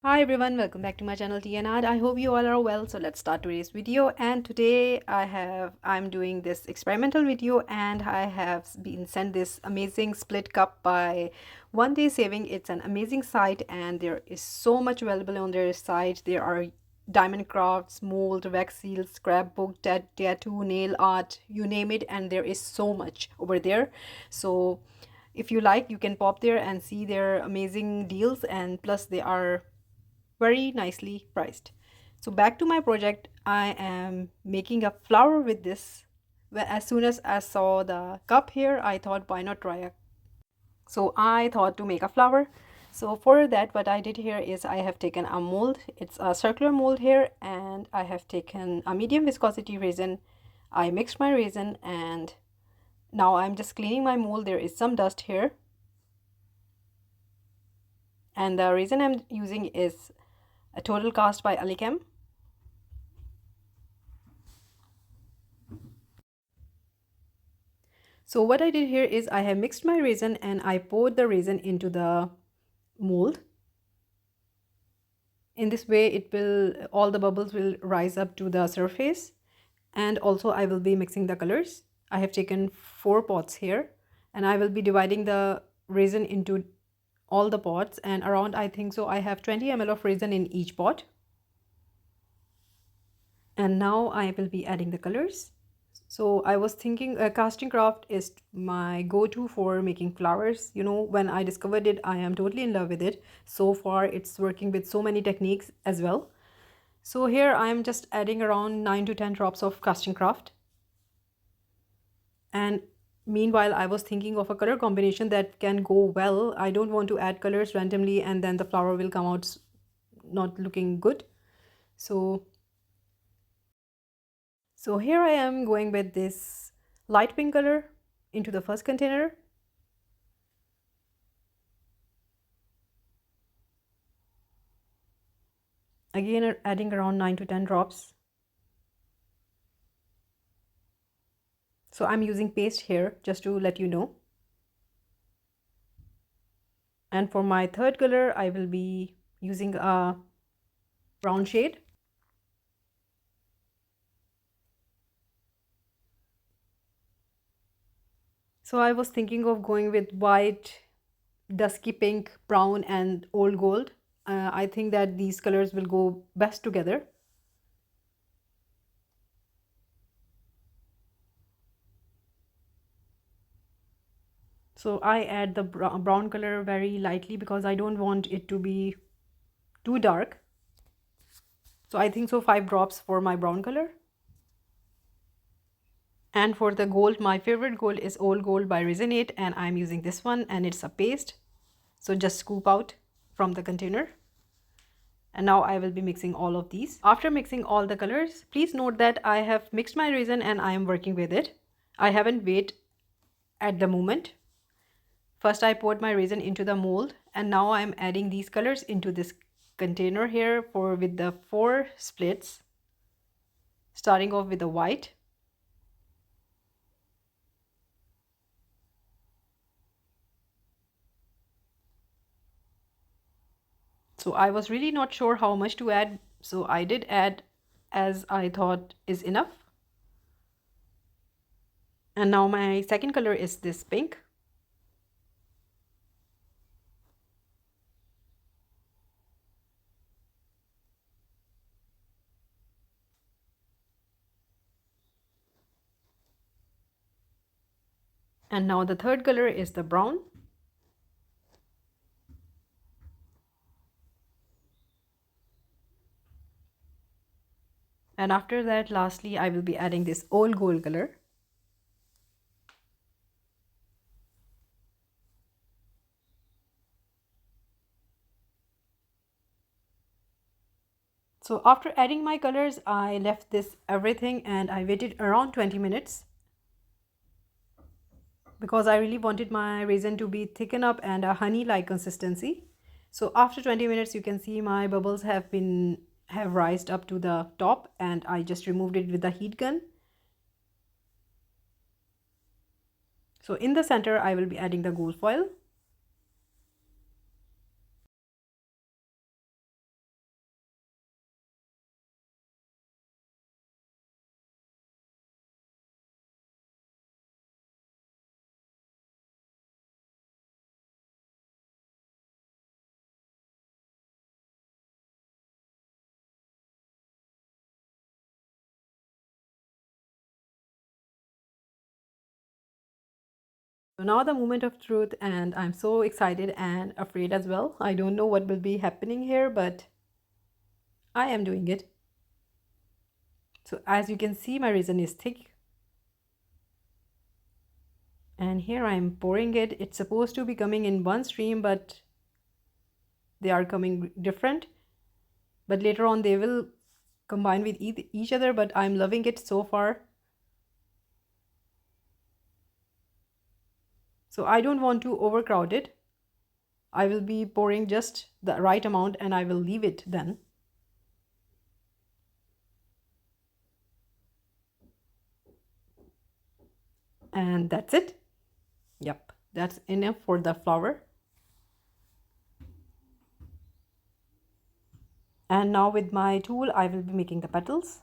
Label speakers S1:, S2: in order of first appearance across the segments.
S1: Hi everyone, welcome back to my channel Tea&Art. I hope you all are well. So let's start today's video. And today I'm doing this experimental video, and I have been sent this amazing split cup by One Day Saving. It's an amazing site and there is so much available on their site. There are diamond crafts, mold, wax seals, scrapbook, tattoo, nail art, you name it, and there is so much over there. So if you like, you can pop there and see their amazing deals, and plus they are very nicely priced. So back to my project, I am making a flower with this. Well, as soon as I saw the cup here, I thought why not try a. So I thought to make a flower. So for that, what I did here is I have taken a mold. It's a circular mold here, and I have taken a medium viscosity resin. I mixed my resin, and now I'm just cleaning my mold. There is some dust here, and the resin I'm using is a total cast by elichem. So what I did here is I have mixed my resin and I poured the resin into the mold. In this way, all the bubbles will rise up to the surface, and also I will be mixing the colors. I have taken 4 pots here, and I will be dividing the resin into all the pots, and around, I think so, I have 20 ml of resin in each pot. And now I will be adding the colors. So I was thinking casting craft is my go-to for making flowers. You know, when I discovered it, I am totally in love with it. So far, it's working with so many techniques as well. So here I am just adding around 9 to 10 drops of casting craft. And meanwhile, I was thinking of a color combination that can go well. I don't want to add colors randomly and then the flower will come out not looking good. So here I am going with this light pink color into the first container. Again, adding around 9 to 10 drops. So I'm using paste here just to let you know. And for my third color, I will be using a brown shade. So I was thinking of going with white, dusky pink, brown, and old gold. I think that these colors will go best together. So I add the brown color very lightly because I don't want it to be too dark. So I think so 5 drops for my brown color. And for the gold, my favorite gold is Old Gold by Resonate, and I'm using this one, and it's a paste. So just scoop out from the container. And now I will be mixing all of these. After mixing all the colors, please note that I have mixed my resin and I am working with it. I haven't waited at the moment. First I poured my resin into the mold, and now I'm adding these colors into this container here with the 4 splits, starting off with the white. So I was really not sure how much to add, so I did add as I thought is enough. And now my second color is this pink. And now the third color is the brown. And after that, lastly, I will be adding this old gold color. So after adding my colors, I left this everything and I waited around 20 minutes because I really wanted my resin to be thickened up and a honey-like consistency. So after 20 minutes, you can see my bubbles have rised up to the top, and I just removed it with the heat gun. So in the center, I will be adding the gold foil. So now the moment of truth, and I'm so excited and afraid as well. I don't know what will be happening here, but I am doing it. So as you can see, my resin is thick. And here I'm pouring it. It's supposed to be coming in one stream, but they are coming different. But later on they will combine with each other, but I'm loving it so far. So I don't want to overcrowd it. I will be pouring just the right amount and I will leave it then. And that's it. Yep, that's enough for the flower. And now with my tool, I will be making the petals.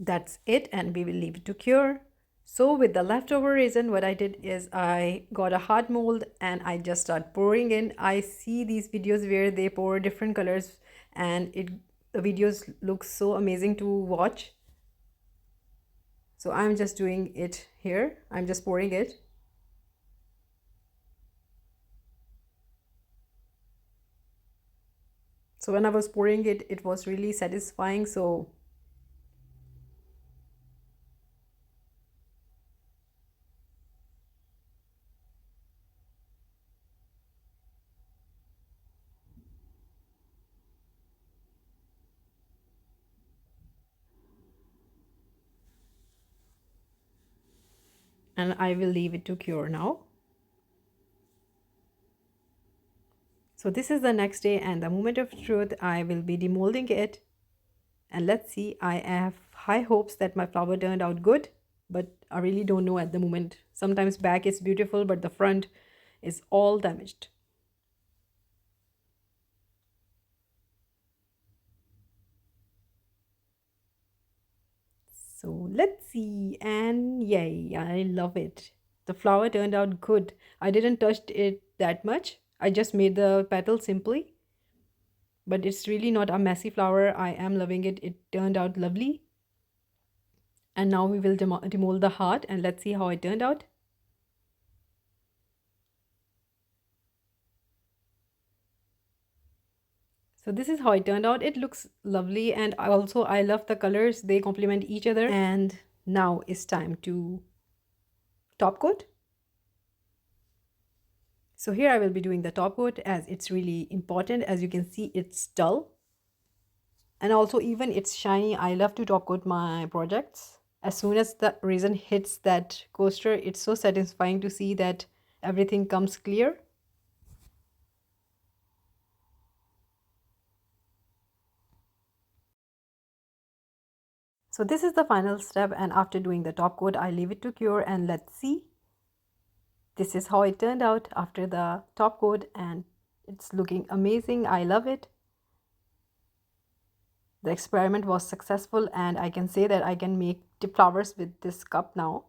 S1: That's it, and we will leave it to cure. So with the leftover resin, what I did is I got a hard mold and I just start pouring in. I see these videos where they pour different colors and the videos look so amazing to watch. So I'm just doing it here. I'm just pouring it. So when I was pouring it, it was really satisfying. So and I will leave it to cure now. So this is the next day and the moment of truth, I will be demolding it. And let's see, I have high hopes that my flower turned out good, but I really don't know at the moment. Sometimes back is beautiful, but the front is all damaged. So let's see, and yay, I love it. The flower turned out good. I didn't touch it that much. I just made the petals simply. But it's really not a messy flower. I am loving it. It turned out lovely. And now we will demold the heart and let's see how it turned out. So this is how it turned out. It looks lovely, and also I love the colors. They complement each other. And now it's time to top coat. So here I will be doing the top coat as it's really important. As you can see, it's dull. And also even it's shiny. I love to top coat my projects. As soon as the resin hits that coaster, it's so satisfying to see that everything comes clear. So this is the final step, and after doing the top coat, I leave it to cure and let's see. This is how it turned out after the top coat and it's looking amazing. I love it. The experiment was successful and I can say that I can make tip flowers with this cup now.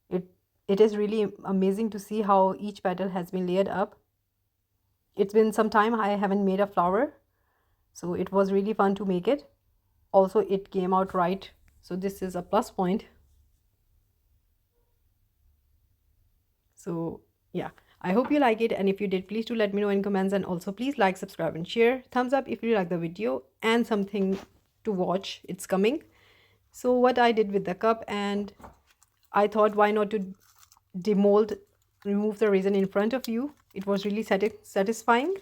S1: It is really amazing to see how each petal has been layered up. It's been some time I haven't made a flower, so it was really fun to make it. Also, it came out right, so this is a plus point. So yeah, I hope you like it, and if you did, please do let me know in comments, and also please like, subscribe and share. Thumbs up if you like the video and something to watch, it's coming. So what I did with the cup, and I thought why not to demold, remove the resin in front of you. It was really satisfying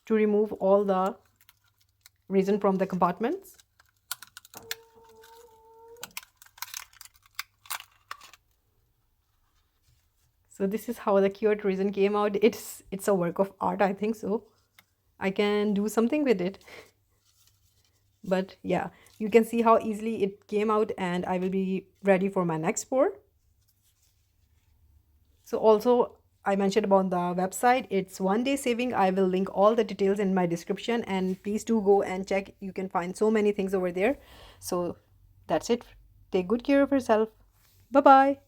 S1: to remove all the resin from the compartments. So this is how the cured resin came out. It's a work of art, I think so. I can do something with it. But yeah, you can see how easily it came out, and I will be ready for my next pour. So also I mentioned about the website. It's 1 day saving. I will link all the details in my description, and please do go and check. You can find so many things over there. So that's it. Take good care of yourself. Bye bye.